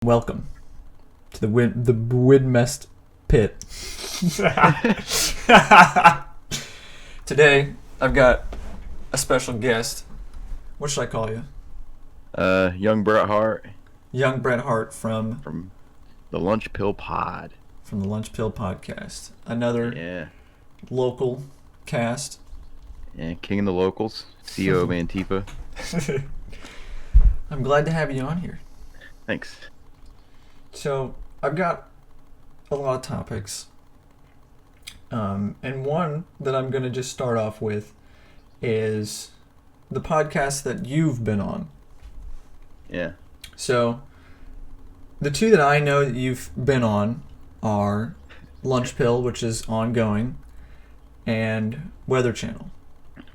Welcome to the Widmest Pit. Today, I've got a special guest. What should I call you? Young Bret Hart Young Bret Hart from the Lunchpill Pod. the Lunchpill Podcast. Another Yeah, local cast. yeah, King of the Locals, CEO of Antifa. I'm glad to have you on here. Thanks. So, I've got a lot of topics. And one that I'm going to just start off with is the podcast that you've been on. Yeah. So, the two that I know that you've been on are Lunchpill, which is ongoing, and Weather Channel.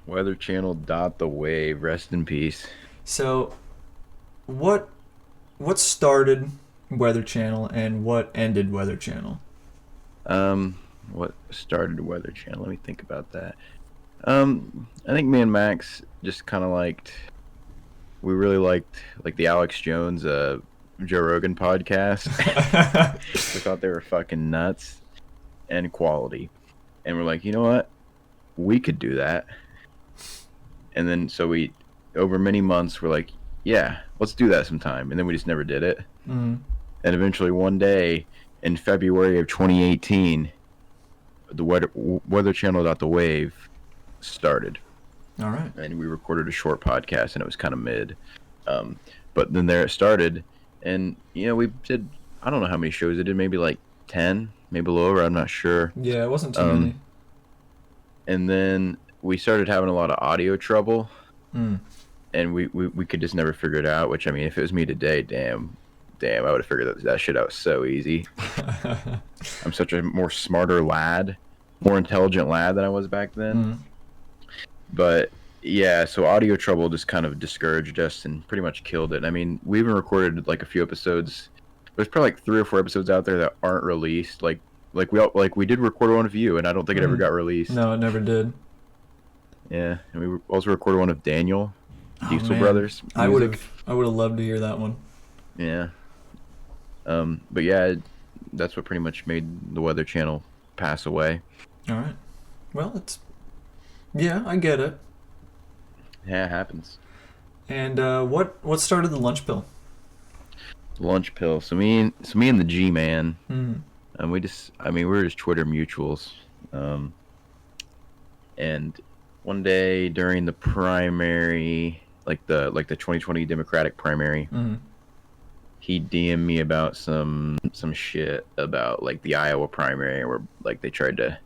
Weather Channel dot the wave. Rest in peace. So, what started Weather Channel and what ended Weather Channel? What started Weather Channel? Let me think about that. I think me and Max just kind of we really liked the Alex Jones, Joe Rogan podcast. We thought they were fucking nuts and quality, and we're like, you know what, we could do that. And then so we, over many months, we're like, yeah, let's do that sometime. And then we just never did it. Mm-hmm. And eventually one day in February of 2018, the Weather Channel the wave started. All right. And we recorded a short podcast, and it was kind of mid. But then there it started, and we did, I don't know how many shows it did, maybe like 10, maybe a little over, I'm not sure. Yeah, it wasn't too many. And then we started having a lot of audio trouble, and we could just never figure it out, which, I mean, if it was me today, damn, I would have figured that shit out so easy. I'm such a more intelligent lad than I was back then. But yeah, so audio trouble just kind of discouraged us and pretty much killed it. I mean, we even recorded like a few episodes. There's probably like 3 or 4 episodes out there that aren't released. Like we did record one of you, and I don't think it ever got released. No, it never did. Yeah, and we also recorded one of Daniel, Diesel man. Brothers. I would have loved to hear that one. Yeah. But yeah, that's what pretty much made the Weather Channel pass away. All right. Well, yeah, I get it. Yeah, it happens. And what started the Lunchpill? Lunchpill. So me and the G-Man, and we were just Twitter mutuals. And one day during the primary, like the 2020 Democratic primary, he DM'd me about some shit about like the Iowa primary, where like they tried to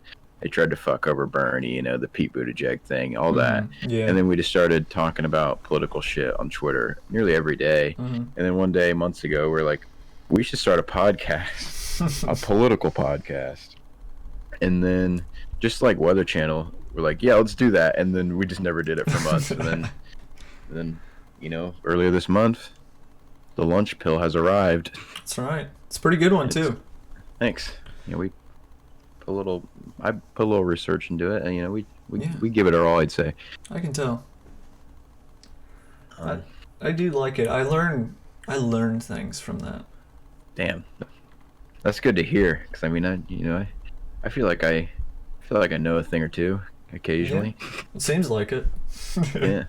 fuck over Bernie, the Pete Buttigieg thing, all that. Yeah. And then we just started talking about political shit on Twitter nearly every day. And then one day, months ago, we're like, we should start a podcast, a political podcast. And then just like Weather Channel, we're like, yeah, let's do that. And then we just never did it for months. And then earlier this month, the Lunchpill has arrived. That's right. It's a pretty good one too. Thanks. I put a little research into it, and we give it our all, I'd say. I can tell. I do like it. I learned things from that. Damn, that's good to hear. Because I mean, I feel like I know a thing or two occasionally. Yeah, it seems like it. Yeah,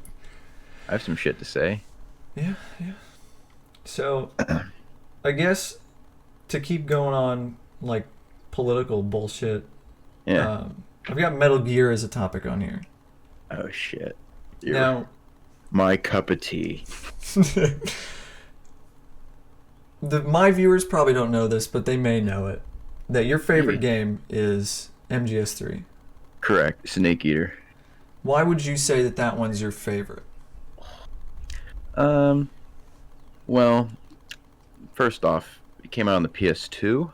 I have some shit to say. Yeah. So, I guess to keep going on like political bullshit. Yeah. I've got Metal Gear as a topic on here. Oh shit. Now, my cup of tea. My viewers probably don't know this, but they may know it. That your favorite game is MGS3. Correct. Snake Eater. Why would you say that one's your favorite? Well, first off, it came out on the PS2.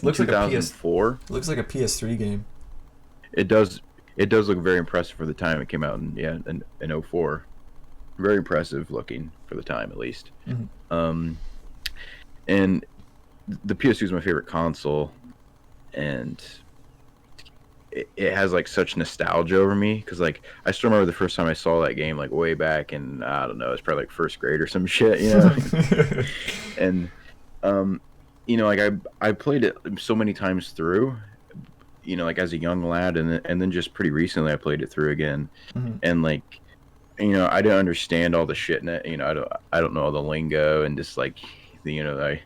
Looks 2004. Like looks like a PS3 game. It does look very impressive for the time it came out in 2004. Very impressive looking for the time, at least. And the PS2 is my favorite console, and it has like such nostalgia over me, because like I still remember the first time I saw that game, like way back in, I don't know, it's probably like first grade or some shit, And Like I played it so many times through, like as a young lad, and then just pretty recently I played it through again, Mhm. and like, I didn't understand all the shit in it. I don't know all the lingo, and just like, I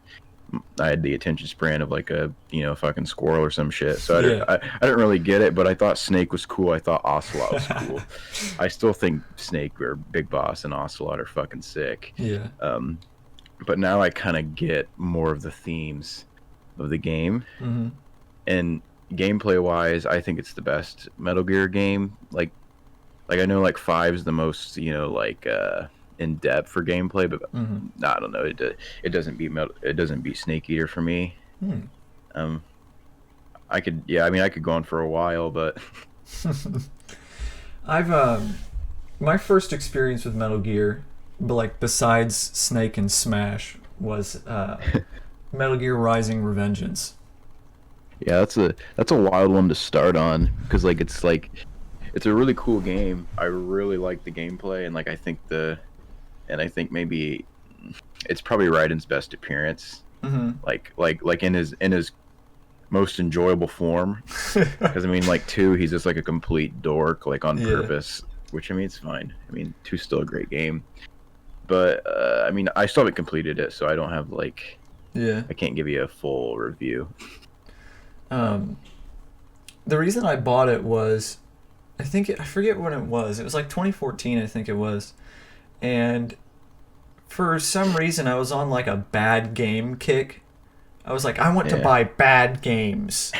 had the attention span of like a fucking squirrel or some shit. So Yeah. I didn't really get it, but I thought Snake was cool. I thought Ocelot was cool. I still think Snake or Big Boss and Ocelot are fucking sick. Yeah. But now I kind of get more of the themes of the game, Mhm. and gameplay wise, I think it's the best Metal Gear game. Like I know like five's the most in depth for gameplay, but Mhm. I don't know. It doesn't beat it doesn't beat Snake Eater for me. Hmm. Um, I could go on for a while, but I've my first experience with Metal Gear, but like besides Snake and Smash, was Metal Gear Rising: Revengeance. yeah, that's a wild one to start on because it's a really cool game. I really like the gameplay, and I think maybe it's probably Raiden's best appearance. Mm-hmm. Like in his most enjoyable form. Because I mean, like two, he's just like a complete dork, like on Yeah. purpose. Which I mean, it's fine. I mean, two's still a great game, but I mean, I still haven't completed it, so I don't have Yeah. I can't give you a full review. The reason I bought it was, I forget when it was. It was like 2014, I think it was, and for some reason I was on like a bad game kick. I was like, I want to Yeah. buy bad games.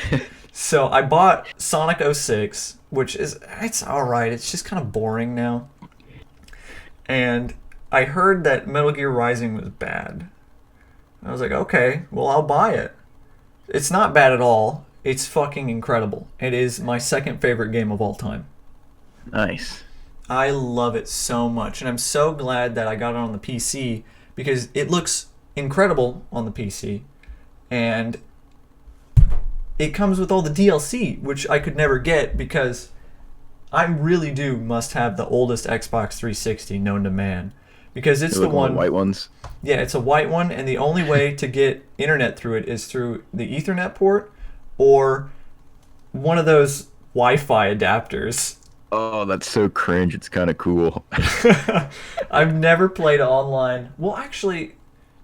So I bought Sonic 06, which it's alright. It's just kind of boring now. And I heard that Metal Gear Rising was bad. I was like, okay, well, I'll buy it. It's not bad at all. It's fucking incredible. It is my second favorite game of all time. Nice. I love it so much, and I'm so glad that I got it on the PC because it looks incredible on the PC, and it comes with all the DLC, which I could never get because I really do must have the oldest Xbox 360 known to man because it's You the look on one. the white ones. Yeah, it's a white one, and the only way to get internet through it is through the Ethernet port or one of those Wi-Fi adapters. Oh, that's so cringe. It's kind of cool. I've never played online. Well, actually,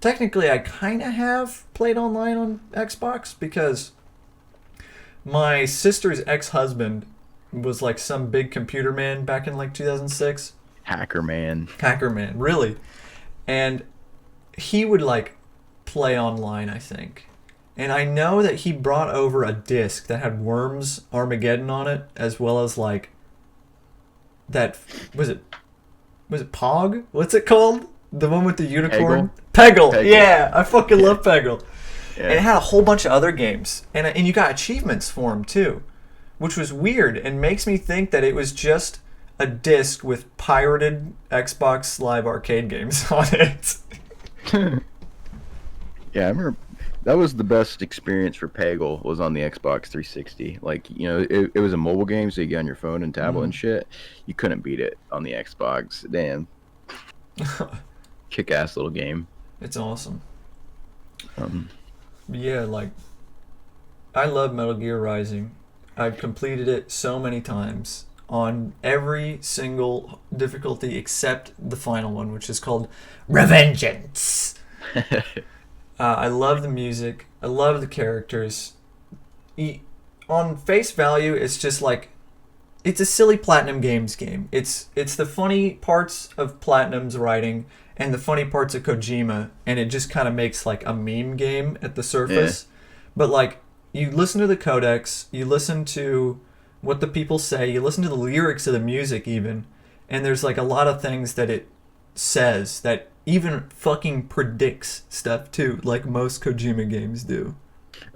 technically, I kind of have played online on Xbox because my sister's ex-husband was like some big computer man back in like 2006. Hacker man. Hacker man, really. And he would like play online, I think. And I know that he brought over a disc that had Worms Armageddon on it, as well as like that was it Pog? What's it called? The one with the unicorn? Peggle. Yeah, I fucking love Peggle. Yeah. And it had a whole bunch of other games. And you got achievements for them too, which was weird and makes me think that it was just a disc with pirated Xbox Live Arcade games on it. Yeah, I remember that was the best experience for Peggle was on the Xbox 360. Like, it was a mobile game, so you get on your phone and tablet and shit. You couldn't beat it on the Xbox. Damn. Kick-ass little game. It's awesome. Um, But yeah, like, I love Metal Gear Rising. I've completed it so many times on every single difficulty except the final one, which is called Revengeance. I love the music. I love the characters. On face value, it's just like it's a silly Platinum Games game. It's the funny parts of Platinum's writing and the funny parts of Kojima, and it just kind of makes like a meme game at the surface. But like you listen to the codex, you listen to what the people say, you listen to the lyrics of the music even, and there's like a lot of things that it says that even fucking predicts stuff too, like most Kojima games do.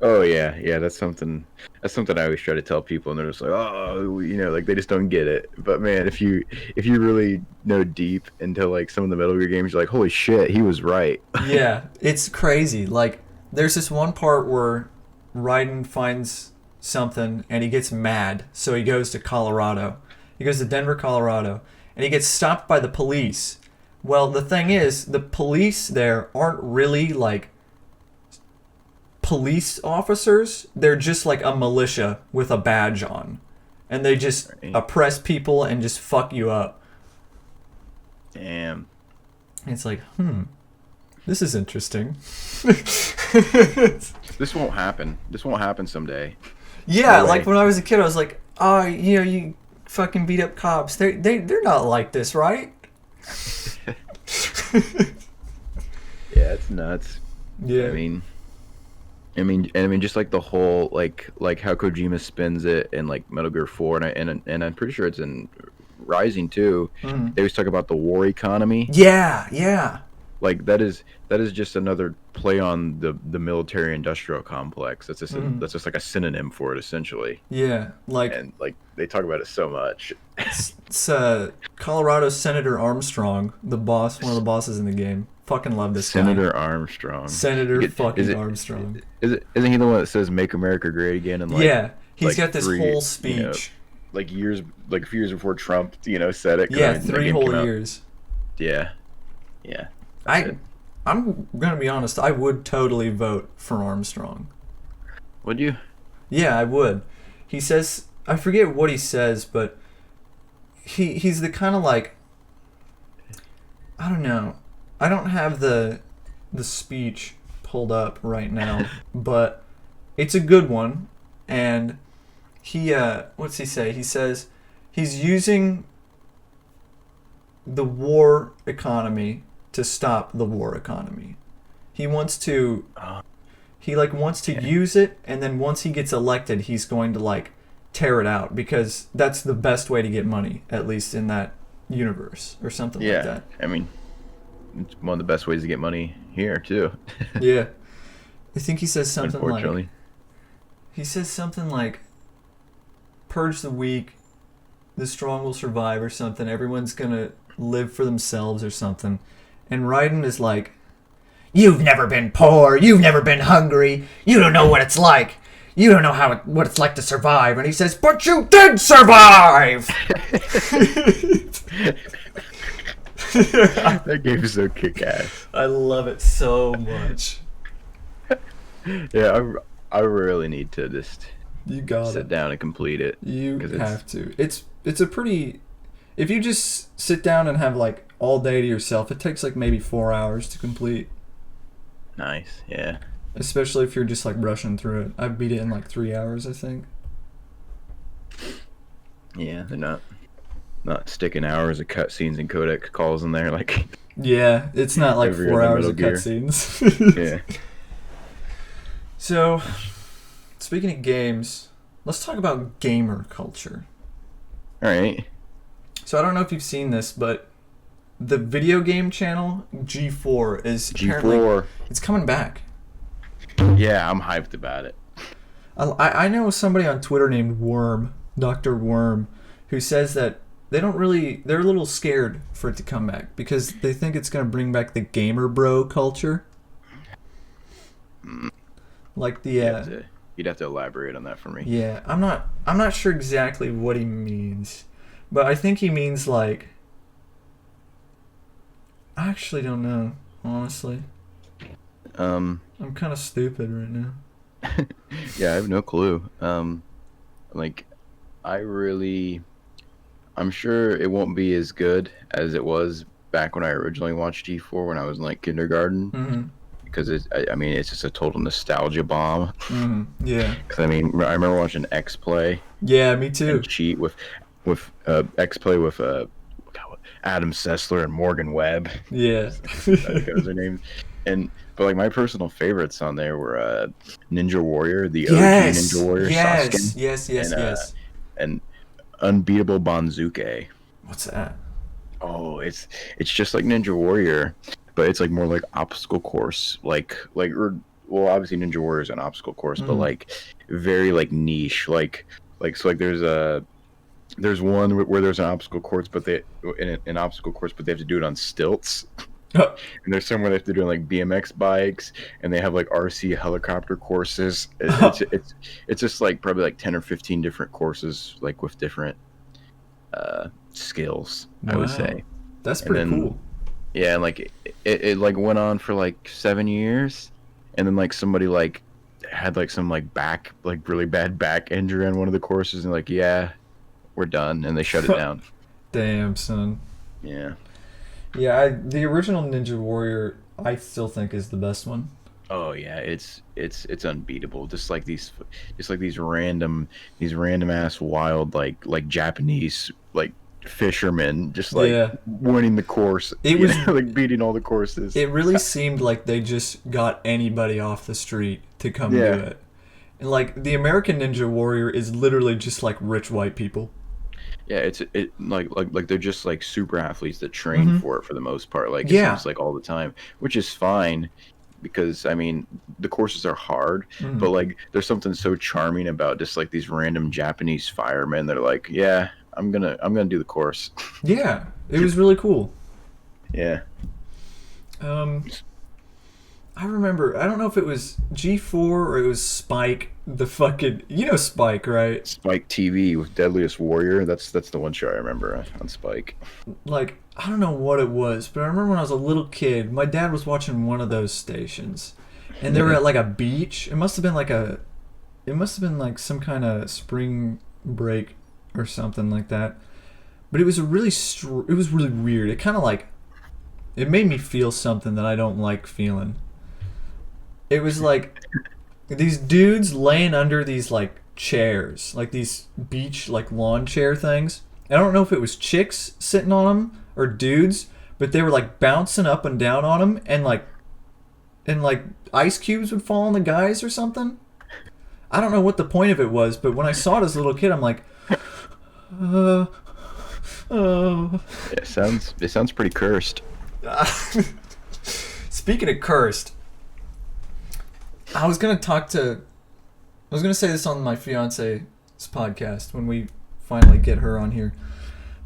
Oh yeah, that's something I always try to tell people, and they're just like, oh, like they just don't get it. But man, if you really know deep into like some of the Metal Gear games, you're like, holy shit, he was right. Yeah, it's crazy. Like there's this one part where Raiden finds something and he gets mad, so he goes to Colorado. He goes to Denver, Colorado, and he gets stopped by the police. Well, the thing is, the police there aren't really like police officers, they're just like a militia with a badge on. And they just oppress people and just fuck you up. Damn. And it's like, this is interesting. This won't happen. This won't happen someday. Yeah, No way. like when I was a kid, I was like, oh, you fucking beat up cops. They're not like this, right? Yeah, it's nuts. Yeah. I mean, just like the whole like how Kojima spins it in like Metal Gear 4, and I'm pretty sure it's in Rising too. They always talk about the war economy. Yeah. Like that is just another play on the military industrial complex. That's just like a synonym for it essentially. Yeah, like, And like they talk about it so much. it's Colorado Senator Armstrong, the boss, one of the bosses in the game. Fucking love this Senator guy. Armstrong. Senator Is it- Armstrong. Isn't he the one that says "Make America Great Again"? And like, Yeah, he's like got this three, whole you speech. know, like a few years before Trump, said it. 'cause Yeah, the 3 game whole came out. years. Yeah. I'm gonna be honest. I would totally vote for Armstrong. Would you? Yeah, I would. He says, I forget what he says, but he's the kind of like, I don't know. I don't have the speech pulled up right now, but it's a good one. And he what's he say? He says he's using the war economy to stop the war economy. He wants to wants to use it, and then once he gets elected, he's going to like tear it out, because that's the best way to get money, at least in that universe, or something like that. I mean, it's one of the best ways to get money here too. Yeah. I think he says something Unfortunately. like purge the weak, the strong will survive, or something. Everyone's gonna live for themselves or something. And Raiden is like, you've never been poor, you've never been hungry, you don't know what it's like. You don't know what it's like to survive. And he says, but you did survive! That game is so kick-ass. I love it so much. Yeah, I really need to just You got sit it. down and complete it. You 'cause have to. It's a pretty... If you just sit down and have like all day to yourself, it takes like maybe 4 hours to complete. Nice, yeah. Especially if you're just like rushing through it. I beat it in like 3 hours, I think. Yeah, they're not sticking hours of cutscenes and codec calls in there like Yeah, it's not like Every 4 other hours of Metal Gear. cutscenes. yeah. So, speaking of games, let's talk about gamer culture. All right. So I don't know if you've seen this, but the video game channel G4 is apparently G4. it's coming back. Yeah, I'm hyped about it. I know somebody on Twitter named Worm, Dr. Worm, who says that they're a little scared for it to come back because they think it's going to bring back the gamer bro culture. Like the You'd have to elaborate on that for me. yeah, I'm not sure exactly what he means, but I think he means like, I actually don't know, honestly. I'm kind of stupid right now. Yeah, I have no clue. Like, I'm sure it won't be as good as it was back when I originally watched G4 when I was in like kindergarten, Mm-hmm. because it's just a total nostalgia bomb. Mm-hmm. Yeah. 'Cause, I remember watching X Play Yeah, me too. and cheat with X Play with Adam Sessler and Morgan Webb. Yeah. I think those are names. But like my personal favorites on there were Ninja Warrior, the OG Ninja Warrior, Sasuke, Yes. and Unbeatable Banzuke. What's that? Oh, it's just like Ninja Warrior, but it's like more like obstacle course, well, obviously Ninja Warrior is an obstacle course, but like very like niche, like there's one where there's an obstacle course, but they have to do it on stilts. And there's somewhere they have to do like BMX bikes, and they have like RC helicopter courses. It's just like probably like 10 or 15 different courses, like with different skills. I would Wow. say. That's And pretty then- cool. Yeah, and like it like went on for like 7 years, and then like somebody like had like some like back like really bad back injury on one of the courses, and like, yeah, we're done, and they shut it down. Damn, son. Yeah. Yeah, the original Ninja Warrior I still think is the best one. Oh yeah, it's unbeatable. Just like these random ass wild like Japanese like fishermen just like Yeah. winning the course. It You was know, like beating all the courses. it really seemed like they just got anybody off the street to come do Yeah. it. And like the American Ninja Warrior is literally just like rich white people. Yeah, it like they're just like super athletes that train Hmm. for it for the most part. Like it Yeah. seems like all the time, which is fine because I mean the courses are hard, but Mm. like there's something so charming about just like these random Japanese firemen that are like, yeah, I'm gonna do the course. Yeah. It was really cool. Yeah, Um I remember, I don't know if it was G4 or it was Spike, the fucking, you know Spike, right? Spike TV with Deadliest Warrior. That's the one show I remember on Spike. Like, I don't know what it was, but I remember when I was a little kid, my dad was watching one of those stations. And they were at like a beach. It must have been like some kind of spring break or something like that. But it was it was really weird. It kind of like, it made me feel something that I don't like feeling. It was like these dudes laying under these like chairs, like these beach like lawn chair things. I don't know if it was chicks sitting on them or dudes, but they were like bouncing up and down on them, and like ice cubes would fall on the guys or something. I don't know what the point of it was, but when I saw it as a little kid, I'm like, uh, oh. It sounds pretty cursed. Speaking of cursed, I was gonna say this on my fiance's podcast when we finally get her on here,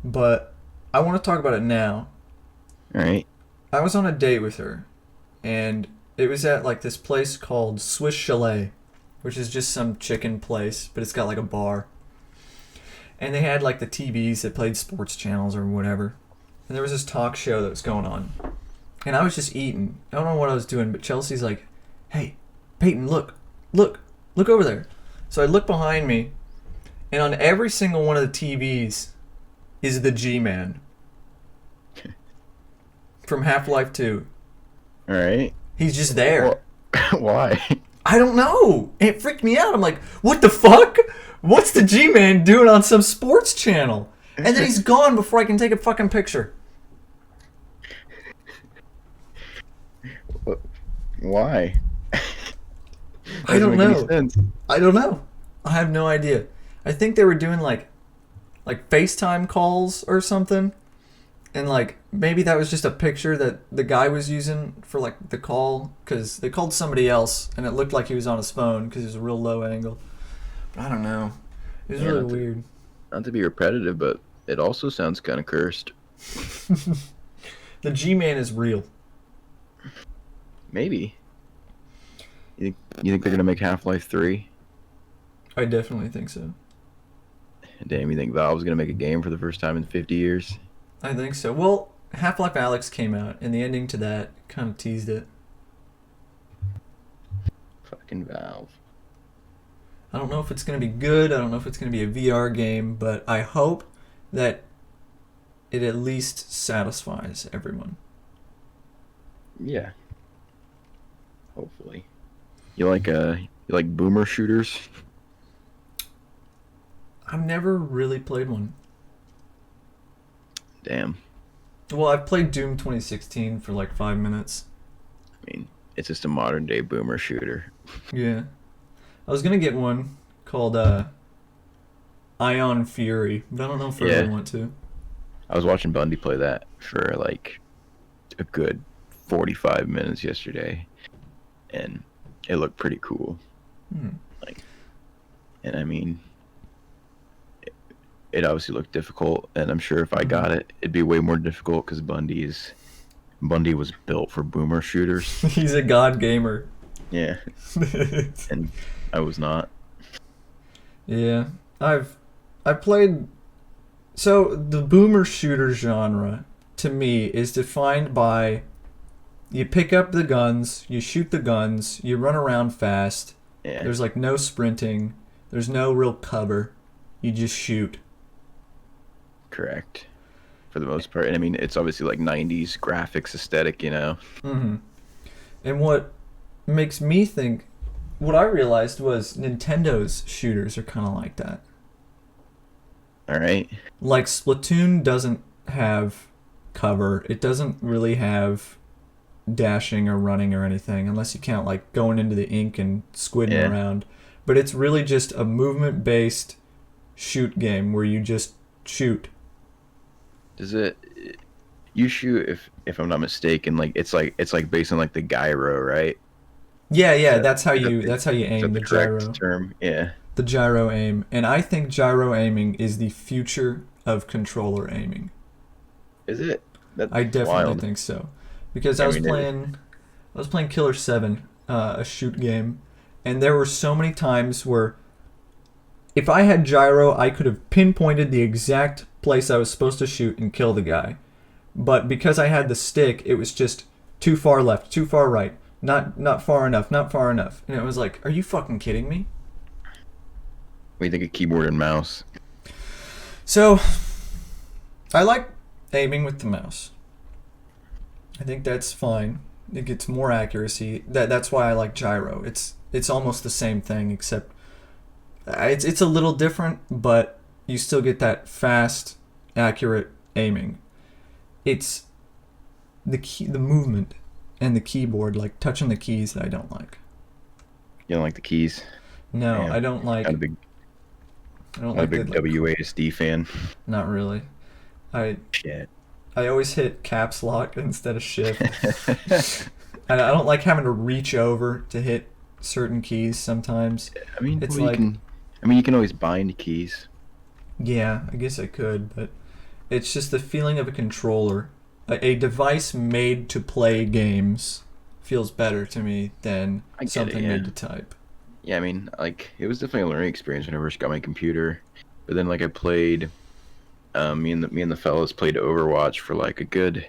but I want to talk about it now. All right. I was on a date with her, and it was at like this place called Swiss Chalet, which is just some chicken place, but it's got like a bar. And they had like the TVs that played sports channels or whatever. And there was this talk show that was going on. And I was just eating. I don't know what I was doing, but Chelsea's like, "Hey, Peyton, look over there." So I look behind me, and on every single one of the TVs is the G-Man from Half-Life 2. All right. He's just there. Why? I don't know. It freaked me out. I'm like, what the fuck? What's the G-Man doing on some sports channel? And then he's gone before I can take a fucking picture. Why? I don't Doesn't make any know. sense. I don't know. I have no idea. I think they were doing like FaceTime calls or something. And like maybe that was just a picture that the guy was using for like the call, because they called somebody else and it looked like he was on his phone because it was a real low angle. But I don't know. It was Yeah, really weird. Not to be repetitive, but it also sounds kind of cursed. The G-Man is real. Maybe. You think they're gonna make Half-Life 3? I definitely think so. Damn, you think Valve's gonna make a game for the first time in 50 years? I think so. Well, Half-Life Alyx came out, and the ending to that kind of teased it. Fucking Valve. I don't know if it's going to be good. I don't know if it's going to be a VR game, but I hope that it at least satisfies everyone. Yeah. Hopefully. You like boomer shooters? I've never really played one. Damn. Well, I've played Doom 2016 for like 5 minutes. I mean, it's just a modern day boomer shooter. Yeah. I was going to get one called Ion Fury, but I don't know if I Yeah. really want to. I was watching Bundy play that for like a good 45 minutes yesterday, and it looked pretty cool. Hmm. And I mean, it obviously looked difficult, and I'm sure if I got it, it'd be way more difficult because Bundy was built for boomer shooters. He's a god gamer. Yeah, and I was not. Yeah, I played. So the boomer shooter genre to me is defined by you pick up the guns, you shoot the guns, you run around fast, Yeah. There's like no sprinting. There's no real cover. You just shoot. Correct. For the most part, and I mean, it's obviously like '90s graphics aesthetic, you know. Mm-hmm. And what makes me think, what I realized was Nintendo's shooters are kind of like that. All right. Like Splatoon doesn't have cover. It doesn't really have dashing or running or anything, unless you count like going into the ink and squidding Yeah. around. But it's really just a movement-based shoot game where you just shoot. Does it? You shoot if I'm not mistaken. Like it's like based on like the gyro, right? Yeah, Is yeah, that, that's how is that you the, that's how you is that aim, the the correct gyro. term? Yeah. The gyro aim. And I think gyro aiming is the future of controller aiming. Is it? That's I definitely wild. think so. Because I mean, it, I was playing Killer 7, a shoot game, and there were so many times where if I had gyro, I could have pinpointed the exact place I was supposed to shoot and kill the guy. But because I had the stick, it was just too far left, too far right, not far enough, not far enough. And it was like, are you fucking kidding me? what do you think of keyboard and mouse? So, I like aiming with the mouse. I think that's fine. It gets more accuracy. That's why I like gyro. It's almost the same thing, except it's a little different, but you still get that fast, accurate aiming. It's the movement and the keyboard, like touching the keys, that I don't like. You don't like the keys? No, Damn. I don't like. Not a big, I don't not a like big the like, WASD fan. not really. I Shit. I always hit caps lock instead of shift. And I don't like having to reach over to hit certain keys sometimes. I mean, It's well, like, you can always bind keys. yeah, I guess I could, but it's just the feeling of a controller. A device made to play games feels better to me than I get it, something yeah. made to type. Yeah, I mean, like it was definitely a learning experience when I first got my computer. But then, like, I played. Me and the fellas played Overwatch for like a good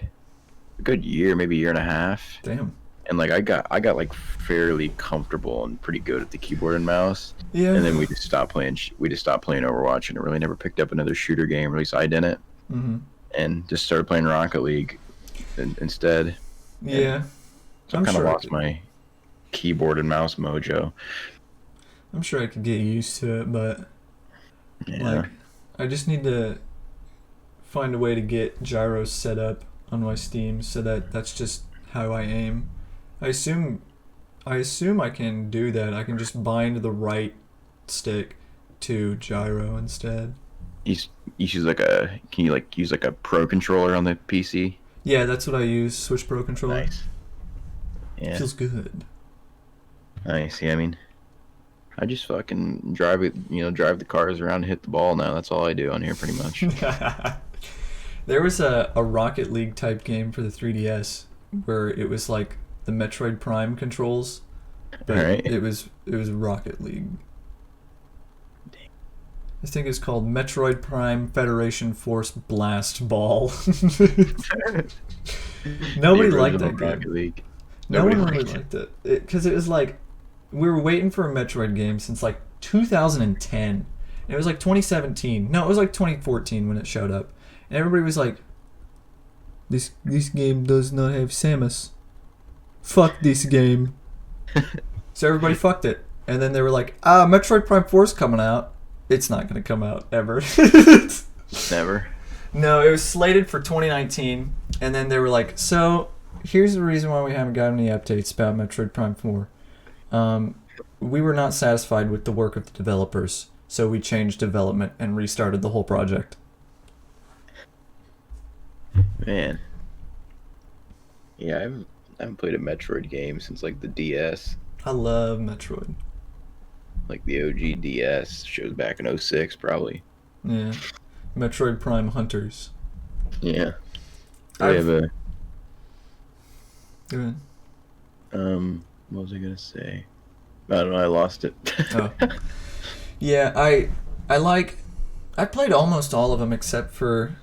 year, maybe a year and a half. Damn. And like I got like fairly comfortable and pretty good at the keyboard and mouse. Yeah. And then we just stopped playing. We just stopped playing Overwatch, and it really never picked up another shooter game. At least I didn't. Mm-hmm. And just started playing Rocket League instead. Yeah. So I I'm kind of sure I lost could- my keyboard and mouse mojo. I'm sure I could get used to it, but Yeah. like, I just need to find a way to get gyros set up on my Steam so that that's just how I aim. I assume I can do that. I can just bind the right stick to gyro instead. You use like a can you like use like a pro controller on the PC? Yeah, that's what I use. Switch Pro controller. Nice. Yeah. Feels good. Nice. Yeah, I mean, I just fucking drive it, drive the cars around and hit the ball now. That's all I do on here pretty much. There was a Rocket League type game for the 3DS where it was like the Metroid Prime controls, but Alright. it was Rocket League. I think it's called Metroid Prime Federation Force Blast Ball. Nobody The liked original that Rocket game. League. No Nobody one really liked liked it because it was like we were waiting for a Metroid game since like 2010. And it was like 2017. No, it was like 2014 when it showed up, and everybody was like, "This game does not have Samus. Fuck this game." So everybody fucked it, and then they were like, Metroid Prime 4's coming out." It's not going to come out ever. Never. No, it was slated for 2019, and then they were like, so here's the reason why we haven't gotten any updates about Metroid Prime 4. We were not satisfied with the work of the developers, so we changed development and restarted the whole project. Man. Yeah, I haven't played a Metroid game since like the DS. I love Metroid. Like the OG DS shows back in '06 probably. Yeah. Metroid Prime Hunters. Yeah. I have a Go ahead. what was I gonna say? I don't know, I lost it. Oh. Yeah, I played almost all of them except for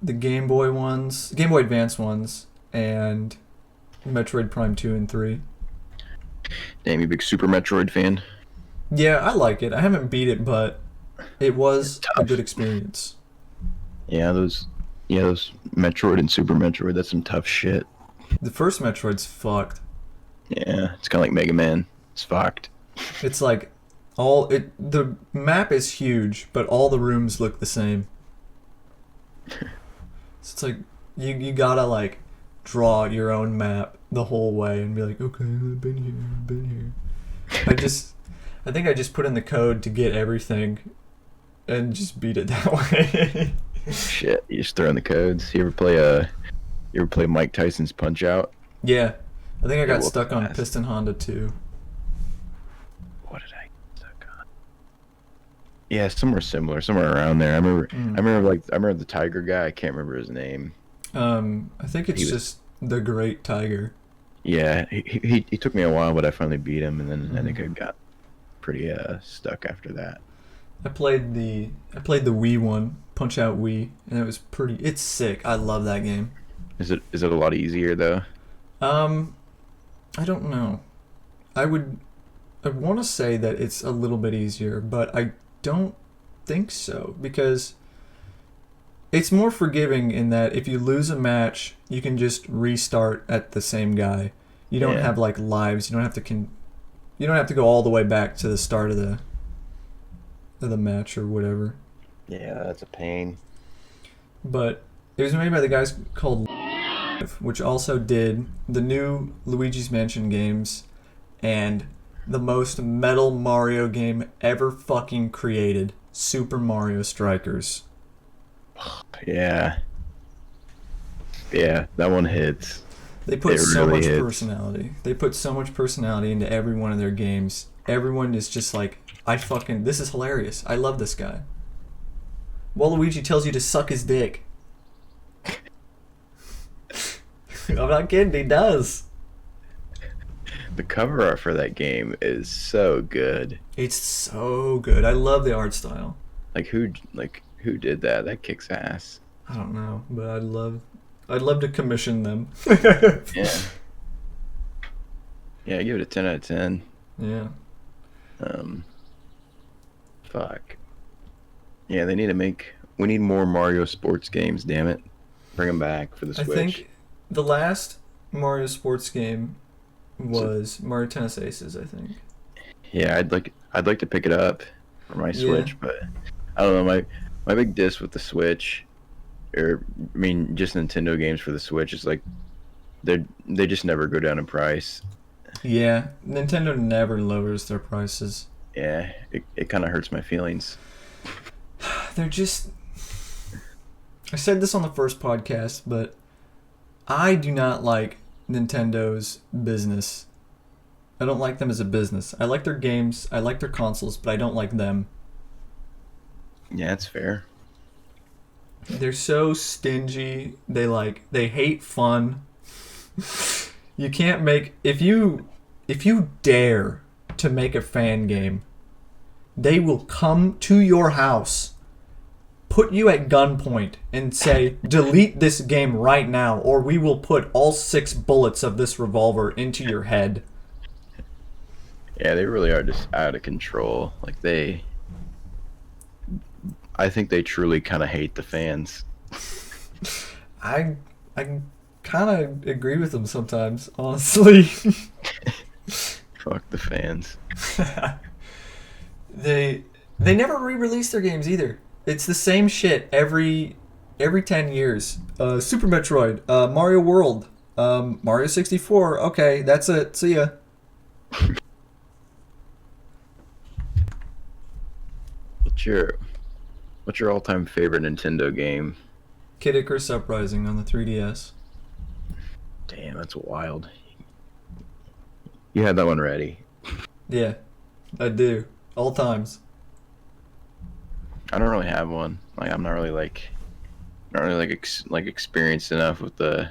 the Game Boy ones, Game Boy Advance ones, and Metroid Prime 2 and 3. Damn, you big Super Metroid fan? Yeah, I like it. I haven't beat it, but it It's was a tough. good experience. Yeah, those Metroid and Super Metroid, that's some tough shit. The first Metroid's fucked. Yeah, it's kind of like Mega Man. It's fucked. It's like the map is huge, but all the rooms look the same. So it's like you gotta like draw your own map the whole way and be like, okay, I've been here, I've been here. I think I just put in the code to get everything and just beat it that way. Shit, you just throw in the codes. You ever play Mike Tyson's Punch Out? Yeah, I think I It got whooped stuck on ass. Piston Honda too. What did I get stuck on? Yeah, somewhere similar, somewhere around there. Mm. I remember the Tiger guy. I can't remember his name. I think it's He was, just the Great Tiger. yeah, he took me a while, but I finally beat him, and then I think I Mm. got pretty stuck after that. I played the Wii one, Punch Out Wii, and it was pretty. It's sick. I love that game. Is it a lot easier though? Um, I don't know. I would I want to say that it's a little bit easier, but I don't think so because it's more forgiving in that if you lose a match, you can just restart at the same guy. You don't Yeah, have like lives. You don't have to go all the way back to the start of the match or whatever. yeah, that's a pain. But it was made by the guys called which also did the new Luigi's Mansion games and the most metal Mario game ever fucking created, Super Mario Strikers. Yeah, yeah, that one hits. They It put so really much hits. personality. They put so much personality into every one of their games. Everyone is just like, this is hilarious. I love this guy. Waluigi tells you to suck his dick. I'm not kidding, he does. The cover art for that game is so good. It's so good. I love the art style. Who did that? That kicks ass. I don't know, but I'd love to commission them. Yeah. Yeah, I give it a 10 out of 10. Yeah. Um, fuck. Yeah, we need more Mario sports games, damn it. Bring them back for the I Switch. think the last Mario sports game So, was Mario Tennis Aces, I think. yeah, I'd like to pick it up for my Yeah. Switch, but I don't know, my big diss with the Switch, or I mean just Nintendo games for the Switch is like they just never go down in price. Yeah. Nintendo never lowers their prices. Yeah, it kind of hurts my feelings. They're just. I said this on the first podcast, but I do not like Nintendo's business. I don't like them as a business. I like their games, I like their consoles, but I don't like them. Yeah, it's fair. They're so stingy. They hate fun. You can't make if you dare to make a fan game, they will come to your house, put you at gunpoint and say, "Delete this game right now or we will put all 6 bullets of this revolver into your head." Yeah, they really are just out of control. I think they truly kind of hate the fans. I kind of agree with them sometimes, honestly. Fuck the fans. they they never re-release their games either. It's the same shit every 10 years. Super Metroid, Mario World, Mario 64. Okay, that's it. See ya. What's your what's your all-time favorite Nintendo game? Kid Icarus Uprising on the 3DS. Damn, that's wild. You had that one ready. Yeah, I do. All times. I don't really have one. Like I'm not really like experienced enough with the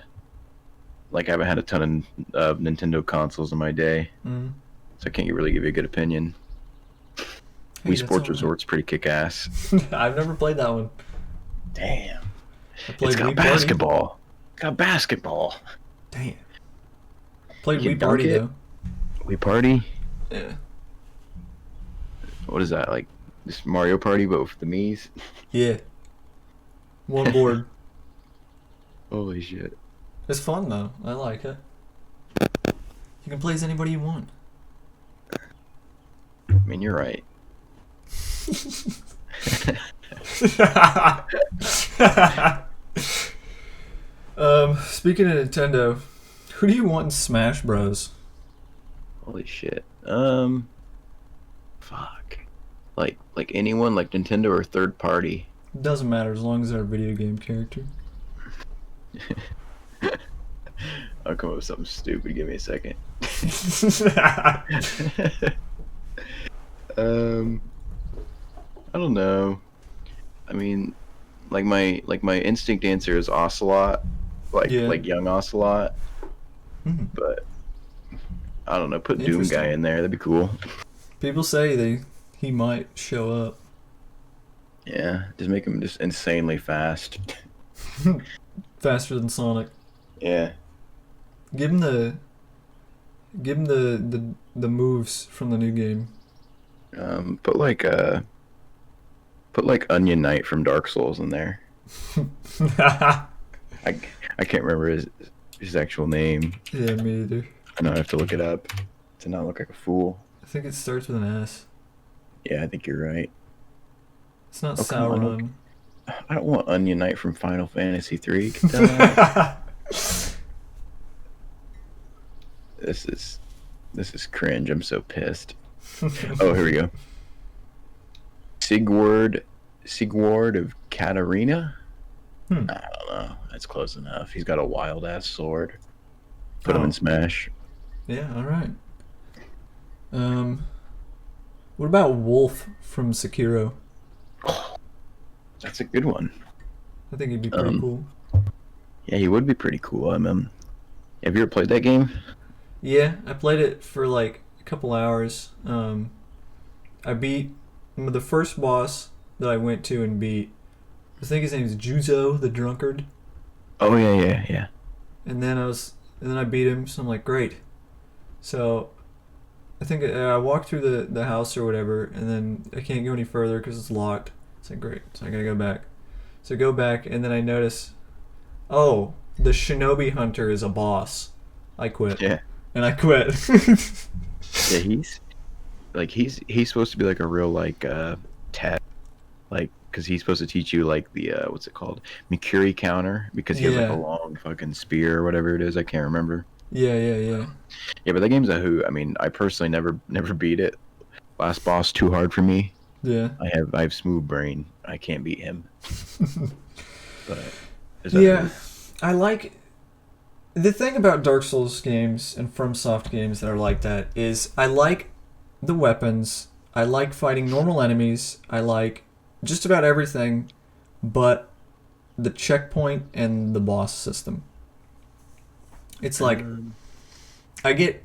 like I haven't had a ton of Nintendo consoles in my day, Mm. so I can't really give you a good opinion. Hey, Wii that's Sports all Resort's pretty kick ass. right. I've never played that one. Damn. I It's played got Wii Party. basketball. It's got basketball. Damn. Played You Wii can dunk Party it. though. Wii Party. Yeah. what is that like? This Mario Party, but with the Mii's. Yeah. One board. Holy shit! It's fun though. I like it. You can play as anybody you want. I mean, you're right. Speaking of Nintendo, who do you want in Smash Bros? Holy shit. Fuck. Like anyone, like Nintendo or third party. Doesn't matter as long as they're a video game character. I'll come up with something stupid. Give me a second. I don't know. I mean, my instinct answer is Ocelot, Yeah. like young Ocelot. Mhm. But I don't know. Put Doom Interesting. Guy in there. That'd be cool. People say he might show up. Yeah, just make him just insanely fast. Faster than Sonic. Yeah. Give him the moves from the new game. Put like Onion Knight from Dark Souls in there. I can't remember his actual name. Yeah, me either. I know I have to look it up to not look like a fool. I think it starts with an S. Yeah, I think you're right. It's not Oh, come on, Sauron. I don't want Onion Knight from Final Fantasy 3. Get that. This is cringe. I'm so pissed. Oh, here we go. Sigward of Katarina? I don't know. That's close enough. He's got a wild ass sword. Put him in Smash. Yeah, alright. What about Wolf from Sekiro? That's a good one. I think he'd be pretty cool. Yeah, he would be pretty cool. Have you ever played that game? Yeah, I played it for like a couple hours. I beat the first boss that I went to and beat. I think his name is Juzo the Drunkard. Oh yeah. And then I beat him, so I'm like, great. So I think I walked through the house or whatever, and then I can't go any further because it's locked. It's like, great. So I gotta go back. So I go back, and then I notice, oh, the Shinobi Hunter is a boss. I quit. Yeah. And I quit. Yeah, he's supposed to be like a real like test, like because he's supposed to teach you like the what's it called, Mikuri counter, because he has like Yeah. a long fucking spear or whatever it is. I can't remember. Yeah. Yeah, but that game's a hoot. I mean, I personally never beat it. Last boss too hard for me. Yeah. I have smooth brain. I can't beat him. But Yeah. I like the thing about Dark Souls games and FromSoft games that are like that is I like the weapons. I like fighting normal enemies. I like just about everything but the checkpoint and the boss system. It's like I get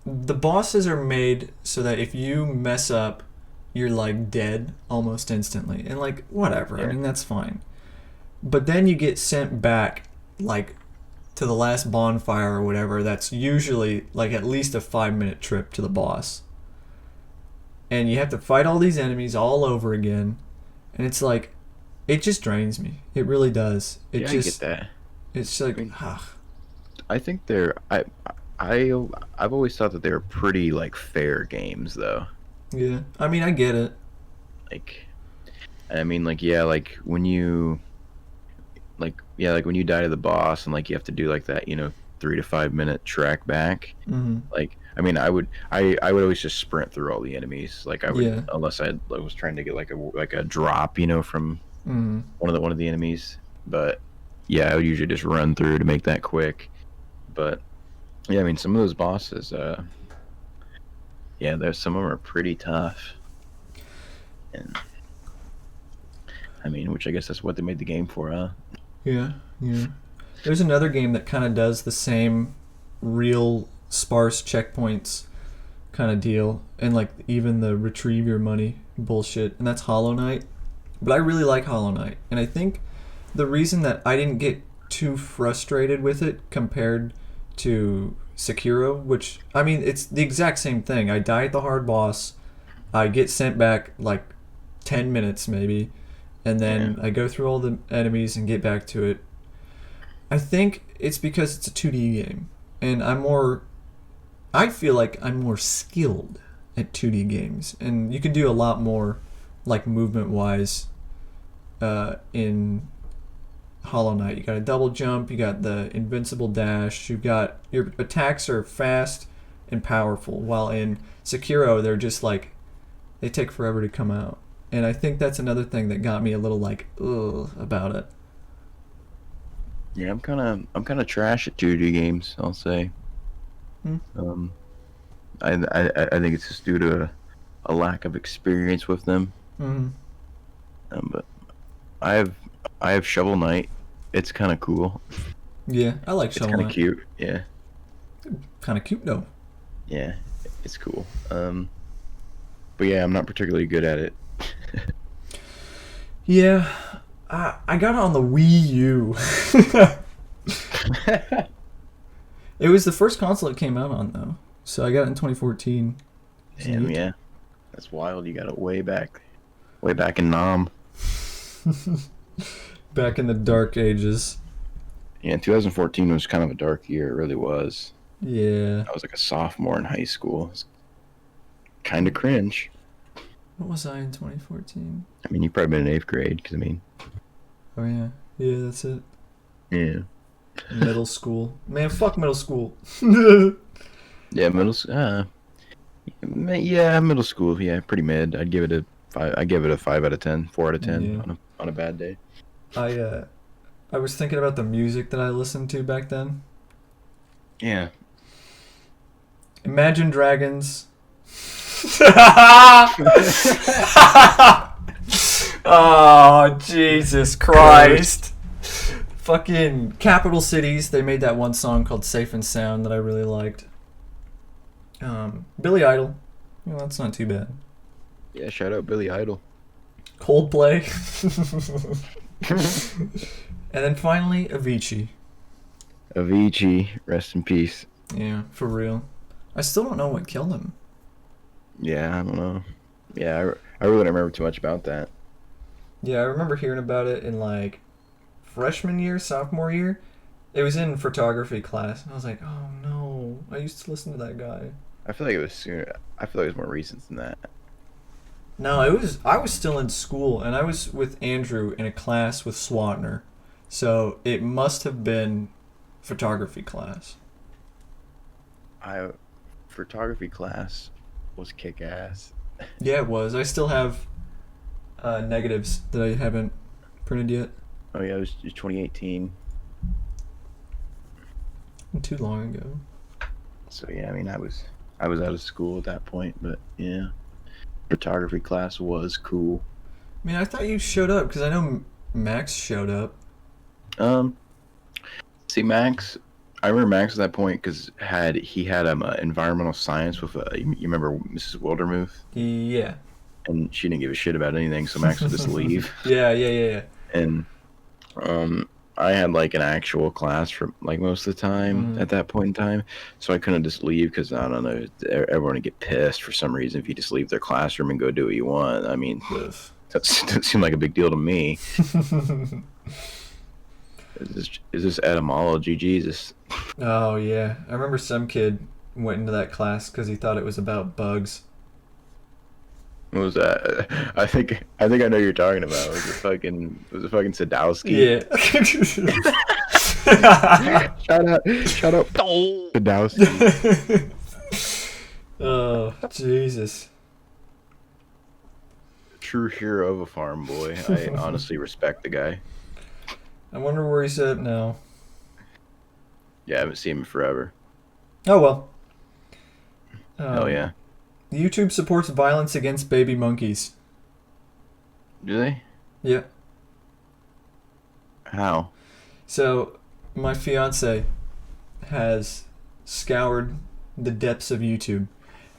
the bosses are made so that if you mess up, you're like dead almost instantly. And like whatever. I Yeah. mean that's fine. But then you get sent back like to the last bonfire or whatever. That's usually like at least a 5-minute trip to the boss. And you have to fight all these enemies all over again. And it's like it just drains me. It really does. It yeah, just I get that. it's like I mean, ugh. I think I've always thought that they were pretty like fair games though. Yeah. I mean I get it. Like, I mean, like yeah, like when you die to the boss and like you have to do like that 3 to 5 minute track back. Mm-hmm. Like I mean I would always just sprint through all the enemies. Like I would Yeah. unless I was trying to get like a drop from Mm-hmm. one of the enemies. But yeah, I would usually just run through to make that quick. But yeah, I mean some of those bosses there's some of them are pretty tough. And I mean, which I guess that's what they made the game for, huh? Yeah. There's another game that kind of does the same real sparse checkpoints kind of deal, and like even the retrieve your money bullshit, and that's Hollow Knight. But I really like Hollow Knight, and I think the reason that I didn't get too frustrated with it compared to Sekiro, which I mean it's the exact same thing. I die at the hard boss, I get sent back like 10 minutes maybe, and then I go through all the enemies and get back to it. I think it's because it's a 2D game, and I feel like I'm more skilled at 2D games, and you can do a lot more, like movement wise, in Hollow Knight. You got a double jump, you got the invincible dash, you got your attacks are fast and powerful, while in Sekiro they're just like they take forever to come out. And I think that's another thing that got me a little like ugh about it. Yeah, I'm kind of trash at 2D games, I'll say. Hmm. I think it's just due to a lack of experience with them. Mm-hmm. But I have Shovel Knight. It's kind of cool. Yeah, I like It's Shovel kind of Knight. cute. Yeah, Kind of cute though. yeah, it's cool. But yeah, I'm not particularly good at it. Yeah, I got it on the Wii U. It was the first console it came out on though, so I got it in 2014. It's Damn, neat. yeah, that's wild. You got it way back in Nam. Back in the dark ages. Yeah, 2014 was kind of a dark year. It really was. Yeah. I was like a sophomore in high school. It's kind of cringe. What was I in 2014? I mean, you've probably been in 8th grade, because I mean, Oh yeah, yeah, that's it. yeah, Middle school. Man, fuck middle school. yeah, yeah, middle school, yeah, pretty mid. I'd give it a 5. I give it a 5 out of 10, 4 out of 10 Yeah. on a bad day. I was thinking about the music that I listened to back then. Yeah, Imagine Dragons. Oh, Jesus Christ. Fucking Capital Cities. They made that one song called Safe and Sound that I really liked. Billy Idol. Well, that's not too bad. yeah. Shout out Billy Idol. Coldplay. And then finally, Avicii. Avicii, rest in peace. Yeah, for real. I still don't know what killed him. Yeah, I don't know. Yeah, I really don't remember too much about that. Yeah, I remember hearing about it in like freshman year, sophomore year. It was in photography class. I was like, oh no, I used to listen to that guy. I feel like it was sooner. I feel like it was more recent than that. No, I was still in school, and I was with Andrew in a class with Swatner. So it must have been photography class. Photography class was kick ass. Yeah, it was. I still have negatives that I haven't printed yet. Oh yeah, it was 2018. Too long ago. So yeah, I mean, I was out of school at that point, but yeah, photography class was cool. I mean, I thought you showed up because I know Max showed up. See, Max, I remember Max at that point because he had environmental science with you remember Mrs. Wildermuth, Yeah. and she didn't give a shit about anything, so Max would just leave. Yeah. And I had like an actual class for like most of the time at that point in time, so I couldn't just leave because I don't know, everyone would get pissed for some reason if you just leave their classroom and go do what you want. I mean, that doesn't seem like a big deal to me. Is this etymology, Jesus? Oh yeah, I remember some kid went into that class because he thought it was about bugs. What was that? I think I know what you're talking about. It was a fucking Sadowski. Yeah. Shout out, Sadowski. Oh Jesus. True hero of a farm boy. I honestly respect the guy. I wonder where he's at now. Yeah, I haven't seen him in forever. Oh well. Hell yeah. YouTube supports violence against baby monkeys. Do they? Yeah. How? So, my fiance has scoured the depths of YouTube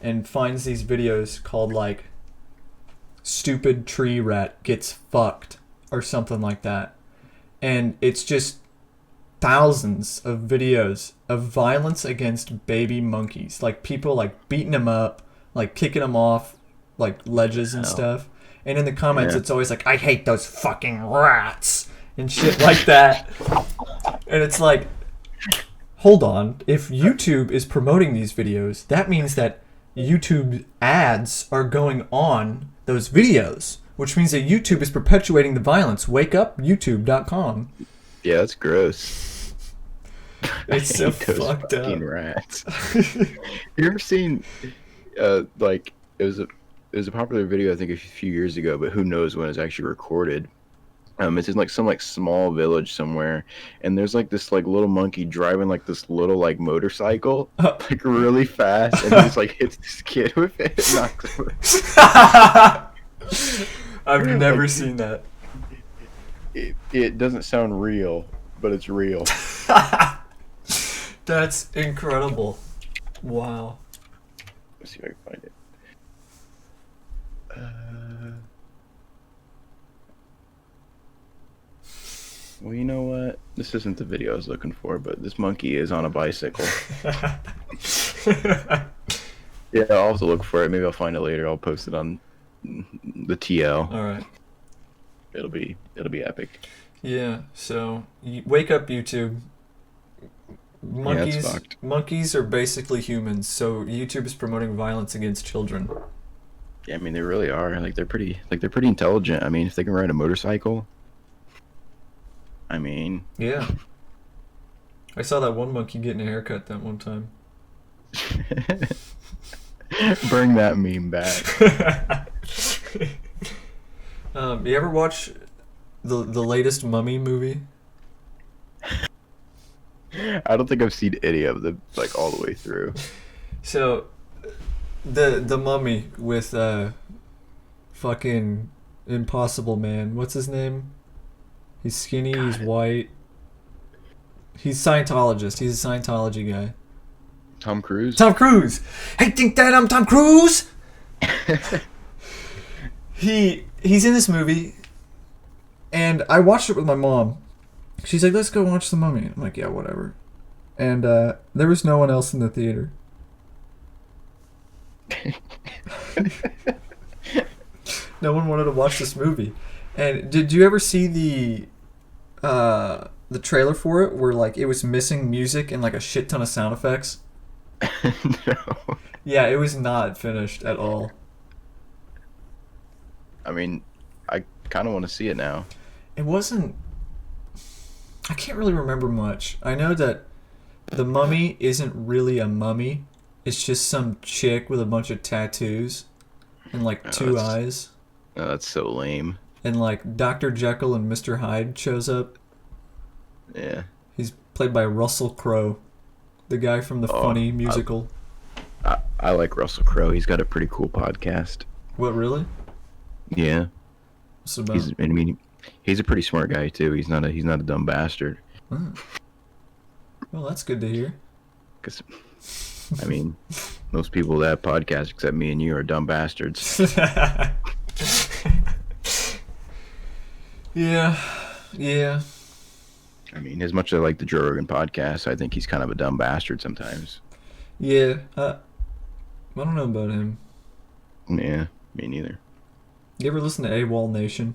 and finds these videos called like "Stupid Tree Rat Gets Fucked" or something like that. And it's just thousands of videos of violence against baby monkeys. Like people like beating them up, like kicking them off like ledges and Hell. stuff. And in the comments, Yeah. it's always like, I hate those fucking rats and shit like that. And it's like, hold on. If YouTube is promoting these videos, that means that YouTube ads are going on those videos, which means that YouTube is perpetuating the violence. Wake up, youtube.com. Yeah, that's gross. It's I so hate those fucked up. fucking rats. You ever seen, like it was a popular video I think a few years ago, but who knows when it's actually recorded. It's in like some like small village somewhere, and there's like this like little monkey driving like this little like motorcycle like really fast, and he just like hits this kid with it and knocks him. I've never Like, seen that. it doesn't sound real, but it's real. That's incredible. Wow. Let's see if I can find it. Well, you know what? This isn't the video I was looking for, but this monkey is on a bicycle. Yeah, I'll have to look for it. Maybe I'll find it later. I'll post it on the TL. All right. It'll be epic. Yeah. So wake up, YouTube. Yeah, it's fucked. Monkeys are basically humans, so YouTube is promoting violence against children. Yeah, I mean they really are. Like they're pretty intelligent. I mean, if they can ride a motorcycle, I mean, Yeah. I saw that one monkey getting a haircut that one time. bring that meme back. You ever watch the latest Mummy movie? I don't think I've seen any of them like all the way through. So, the Mummy with fucking Impossible Man. What's his name? He's skinny. He's white. He's Scientologist. He's a Scientology guy. Tom Cruise. Tom Cruise. Hey, think that I'm Tom Cruise? He's in this movie, and I watched it with my mom. She's like, "Let's go watch The Mummy." I'm like, "Yeah, whatever." And there was no one else in the theater. No one wanted to watch this movie. And did you ever see the trailer for it, where like it was missing music and like a shit ton of sound effects? No. Yeah, it was not finished at all. I mean, I kind of want to see it now. It wasn't. I can't really remember much. I know that the mummy isn't really a mummy. It's just some chick with a bunch of tattoos and like two eyes. Oh, that's so lame. And like Dr. Jekyll and Mr. Hyde shows up. Yeah. He's played by Russell Crowe, the guy from the Funny musical. I like Russell Crowe. He's got a pretty cool podcast. What, really? Yeah. What's it about? He's a pretty smart guy too. He's not a dumb bastard. Oh. Well, that's good to hear. Because, I mean, most people that have podcasts except me and you are dumb bastards. Yeah. I mean, as much as I like the Joe Rogan podcast, I think he's kind of a dumb bastard sometimes. Yeah. I don't know about him. Yeah, me neither. You ever listen to AWOL Nation?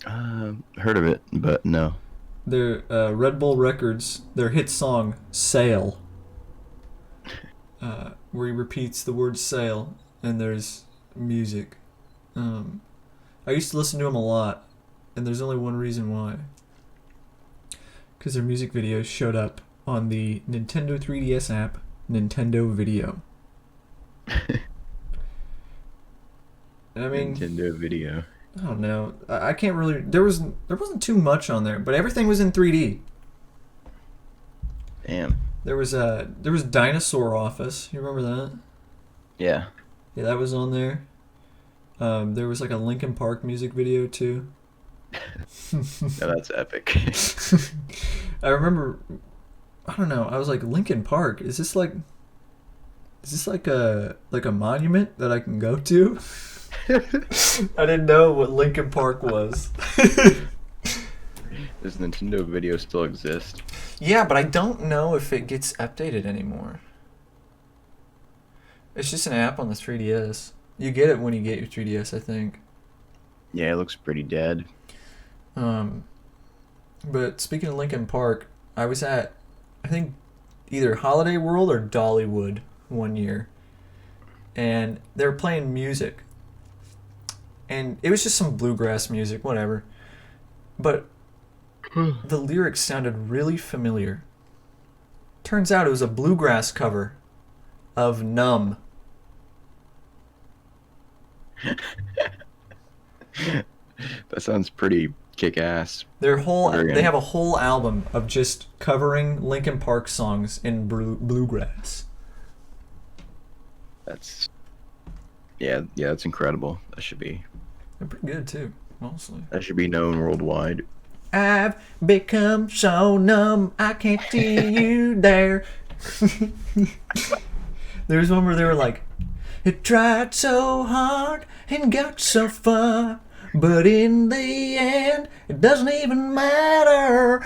Heard of it, but no. Their Red Bull Records, their hit song "Sail," where he repeats the word "sail," and there's music. I used to listen to them a lot, and there's only one reason why. Because their music videos showed up on the Nintendo 3DS app, Nintendo Video. I mean, Nintendo Video. I don't know. I can't really. There wasn't too much on there, but everything was in 3D. Damn. There was Dinosaur Office. You remember that? Yeah. Yeah, that was on there. There was like a Linkin Park music video too. No, that's epic. I remember. I don't know. I was like, Linkin Park. Is this like a monument that I can go to? I didn't know what Linkin Park was. Does Nintendo Video still exist? Yeah, but I don't know if it gets updated anymore. It's just an app on the 3DS. You get it when you get your 3DS, I think. Yeah, it looks pretty dead. But speaking of Linkin Park, I was at, I think, either Holiday World or Dollywood one year, and they were playing music, and it was just some bluegrass music, whatever. But the lyrics sounded really familiar. Turns out it was a bluegrass cover of Numb. That sounds pretty kick-ass. They Very have a whole album of just covering Linkin Park songs in bluegrass. That's yeah, that's incredible. They're pretty good too, mostly. That should be known worldwide. I've become so numb, I can't see you there. There's one where they were like, it tried so hard and got so far, but in the end, it doesn't even matter.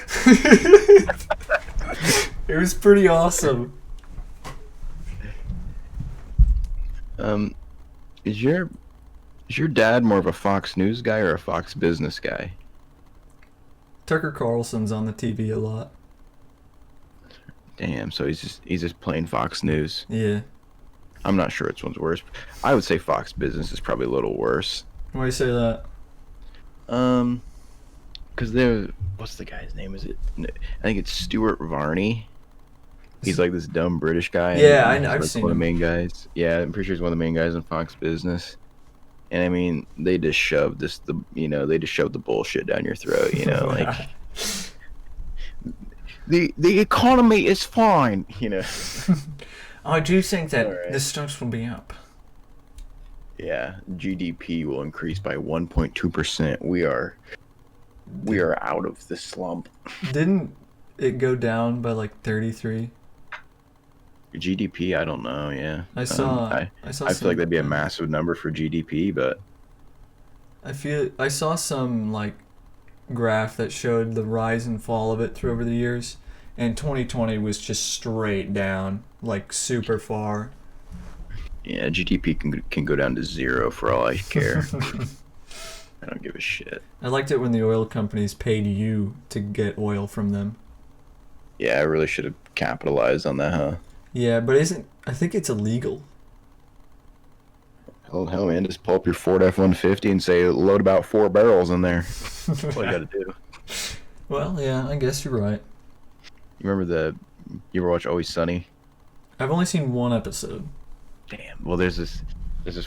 It was pretty awesome. Is your dad more of a Fox News guy or a Fox Business guy? Tucker Carlson's on the TV a lot. Damn, so he's just playing Fox News. Yeah. I'm not sure which one's worse. I would say Fox Business is probably a little worse. Why do you say that? Because what's the guy's name? I think it's Stuart Varney. He's like this dumb British guy. Yeah, I've seen one of him. the main guys. Yeah, I'm pretty sure he's one of the main guys in Fox Business. And I mean, they just shoved the bullshit down your throat. Like the economy is fine. I do think that Alright. the stocks will be up. Yeah, GDP will increase by 1.2%. We are out of the slump. Didn't it go down by like 33? GDP, I don't know. Yeah, I saw I feel like some- that'd be a massive number for GDP, but I saw some like graph that showed the rise and fall of it through over the years, and 2020 was just straight down, like super far. yeah, GDP can go down to 0 for all I care. I don't give a shit. I liked it when the oil companies paid you to get oil from them. Yeah, I really should have capitalized on that, huh? Yeah, but I think it's illegal. Hell, man, just pull up your Ford F-150 and say load about 4 barrels in there. That's all you gotta do. Well, yeah, I guess you're right. You remember you ever watch Always Sunny? I've only seen one episode. Damn. Well, there's this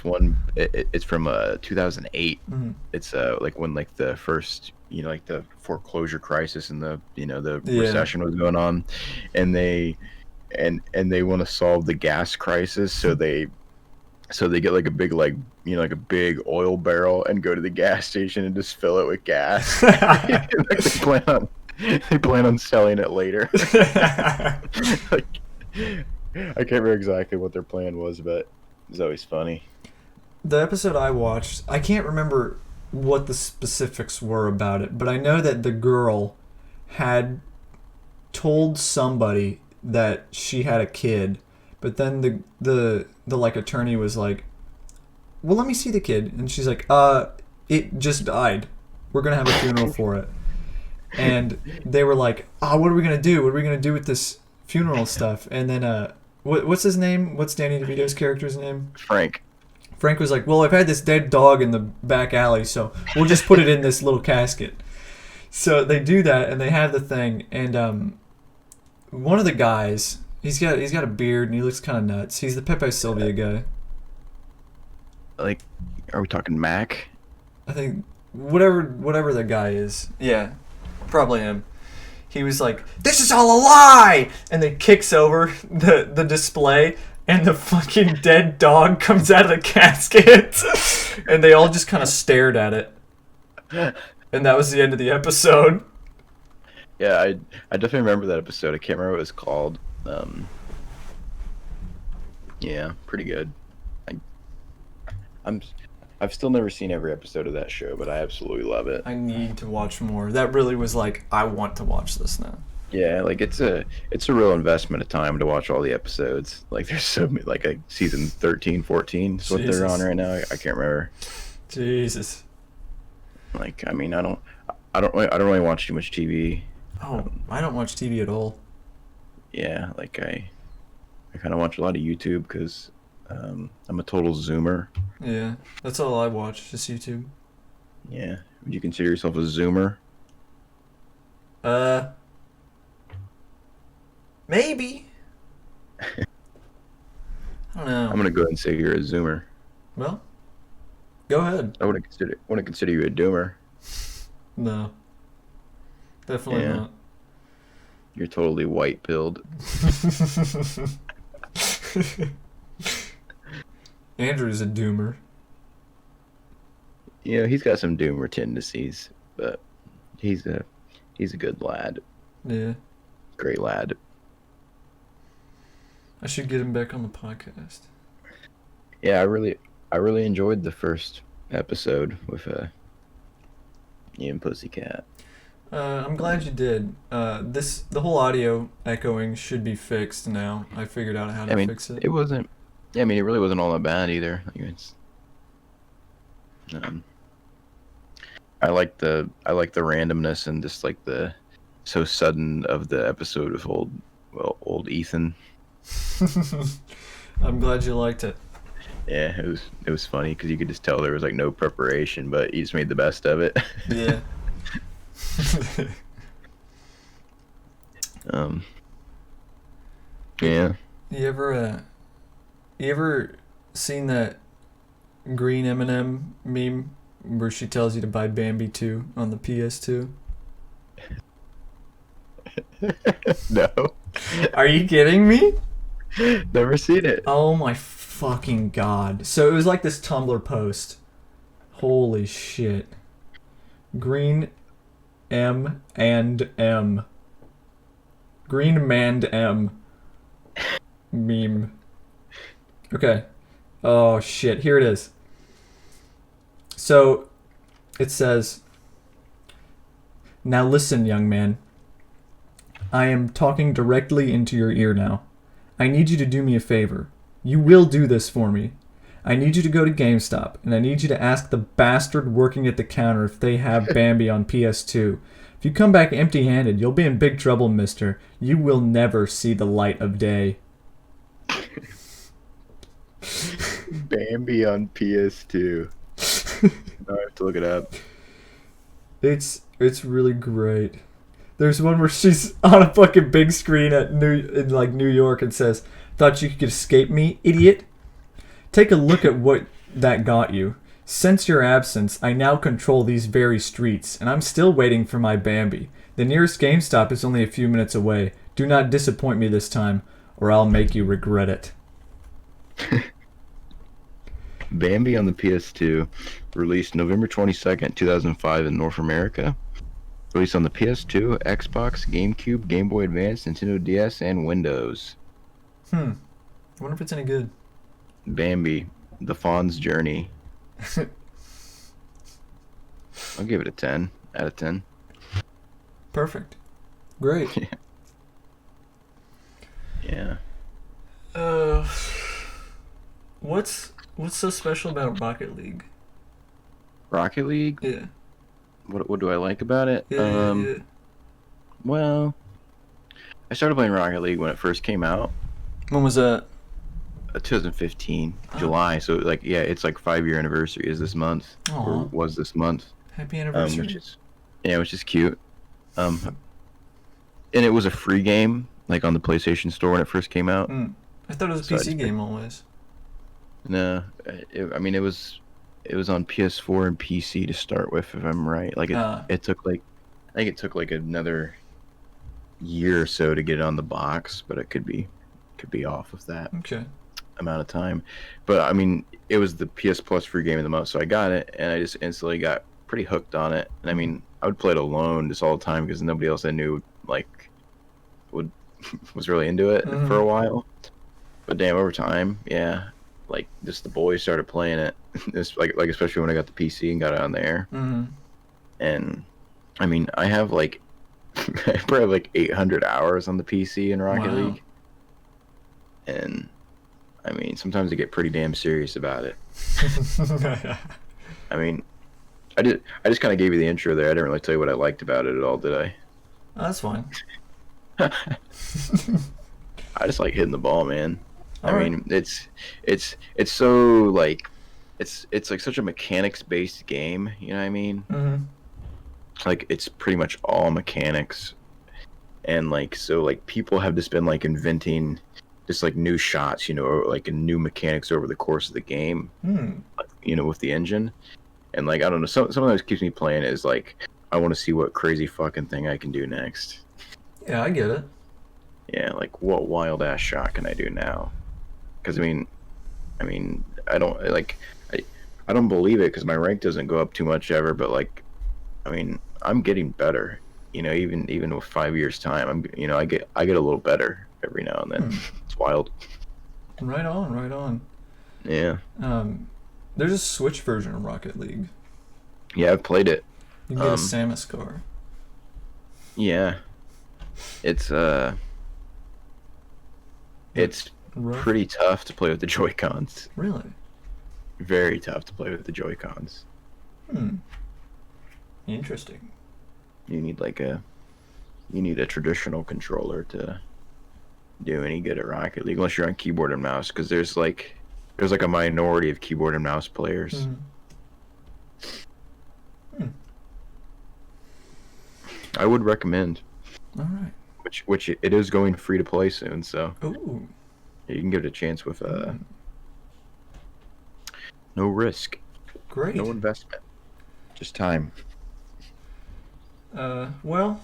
one. It's from 2008. Mm-hmm. It's like when like the first like the foreclosure crisis and the the Yeah. recession was going on, and they want to solve the gas crisis, so they get like a big like a big oil barrel and go to the gas station and just fill it with gas. And, like, they plan on selling it later. Like, I can't remember exactly what their plan was, but it's always funny. The episode I watched, I can't remember what the specifics were about it, but I know that the girl had told somebody that she had a kid, but then the like attorney was like, "Well, let me see the kid," and she's like, it just died. We're gonna have a funeral for it." And they were like, "Oh, what are we gonna do? What are we gonna do with this funeral stuff?" And then what's his name? What's Danny DeVito's character's name? Frank. Frank was like, "Well, I've had this dead dog in the back alley, so we'll just put it in this little casket." So they do that, and they have the thing, and one of the guys, he's got a beard, and he looks kind of nuts. He's the Pepe Sylvia guy. Like, are we talking Mac? I think whatever the guy is. Yeah, probably him. He was like, "This is all a lie!" And then kicks over the display, and the fucking dead dog comes out of the casket. And they all just kind of stared at it. And that was the end of the episode. Yeah, I definitely remember that episode. I can't remember what it was called. Yeah, pretty good. I've still never seen every episode of that show, but I absolutely love it. I need to watch more. That really was like, I want to watch this now. Yeah, like it's a real investment of time to watch all the episodes. Like there's so many, like season 13, 14 is what they're on Jesus. right now. I can't remember. Jesus. Like I mean, I don't really watch too much TV. Oh, I don't watch TV at all. Yeah, like I kind of watch a lot of YouTube because I'm a total Zoomer. Yeah, that's all I watch, just YouTube. Yeah, would you consider yourself a Zoomer? Uh, maybe. I don't I'm know. gonna go ahead and say you're a Zoomer. Well, go ahead. Wouldn't consider you a Doomer. No, definitely Yeah, not. you're totally white pilled. Andrew's a doomer. You know, he's got some Doomer tendencies, but he's a he's a good lad, Yeah, great lad. I should get him back on the podcast. Yeah, I really enjoyed the first episode with Ian Pussycat. I'm glad you did. The whole audio echoing should be fixed now. I figured out how I to mean, fix it. it wasn't. Yeah, I mean, it really wasn't all that bad either. Um, I like the randomness and just like the so sudden of the episode with old Ethan. I'm glad you liked it. Yeah, it was funny because you could just tell there was like no preparation, but he just made the best of it. Yeah. um, yeah. You ever seen that green M&M meme where she tells you to buy Bambi 2 on the PS2? No, Are you kidding me? never seen it. Oh my fucking god. So it was like this Tumblr post. Holy shit. Green M and M. Green Mand M meme. Okay. Oh shit, here it is. So it says, "Now listen, young man. I am talking directly into your ear now. I need you to do me a favor. You will do this for me. I need you to go to GameStop, and I need you to ask the bastard working at the counter if they have Bambi on PS2. If you come back empty-handed, you'll be in big trouble, mister. You will never see the light of day." Bambi on PS2. I have to look it up. It's really great. There's one where she's on a fucking big screen in like New York and says, "Thought you could escape me, idiot? Take a look at what that got you. Since your absence, I now control these very streets, and I'm still waiting for my Bambi. The nearest GameStop is only a few minutes away. Do not disappoint me this time, or I'll make you regret it." Bambi on the PS2, released November 22nd, 2005 in North America. Released on the PS2, Xbox, GameCube, Game Boy Advance, Nintendo DS, and Windows. I wonder if it's any good. Bambi, The Fawn's Journey. I'll give it a 10 out of 10. Perfect. Great. Yeah. Uh, what's so special about Rocket League? Rocket League? Yeah. What do I like about it? Yeah. Well, I started playing Rocket League when it first came out, When was that? 2015, Oh. July. So like, yeah, it's like 5-year anniversary is this month, Aw. or was this month, Happy anniversary. which is cute. And it was a free game, like on the PlayStation Store when it first came out. I thought it was a So I PC just game always. No, I mean it was on PS4 and PC to start with, if I'm right. Like it took like, I think it took like another year or so to get it on the box, but it could be off of that Okay. amount of time. But I mean, it was the PS Plus free game of the month, so I got it and I just instantly got pretty hooked on it. And I mean, I would play it alone just all the time because nobody else I knew like would was really into it for a while. But damn, over time, yeah, like just the boys started playing it. It's like especially when I got the PC and got it on there. Mm-hmm. And I mean, I have like I probably have like 800 hours on the PC in Rocket Wow. League, and I mean, sometimes I get pretty damn serious about it. I mean, I just kind of gave you the intro there. I didn't really tell you what I liked about it at all, did That's fine. I? I just like hitting the ball, man. I All right. mean, it's so like it's like such a mechanics based game. You know what I mean? Mm-hmm. Like it's pretty much all mechanics, and like so like people have just been like inventing just like new shots, or like new mechanics over the course of the game, Hmm. with the engine. And like I don't know, some of that keeps me playing is like I want to see what crazy fucking thing I can do next. Yeah, I get it. Yeah, like what wild ass shot can I do now? Because I mean, I don't like, I don't believe it because my rank doesn't go up too much ever. But like, I mean, I'm getting better. Even with 5 years time, I get a little better every now and then. Hmm. It's wild. Right on. Right on. Yeah, Um, there's a Switch version of Rocket League. yeah, I've played it. You can get a Um, Samus car. yeah, it's uh, What? it's Rough? pretty tough to play with the Joy Cons. Really? Very tough to play with the Joy Cons. Hmm. Interesting. You need you need a traditional controller to do any good at Rocket League unless you're on keyboard and mouse because there's like a minority of keyboard and mouse players. Hmm. Hmm. I would recommend, All right. which it is going free to play soon, so Ooh. you can give it a chance with Hmm. no risk, Great. no investment, just time. Well,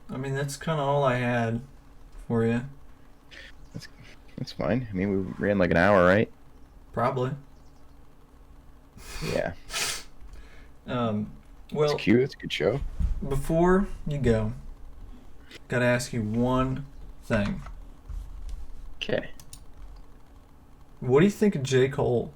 I mean that's kind of all I had for you. That's that's fine. I mean, we ran like an hour, right? Probably. Yeah, Um, it's well, cute. It's a good show. before you go, gotta ask you one thing. Okay. What do you think of J. Cole?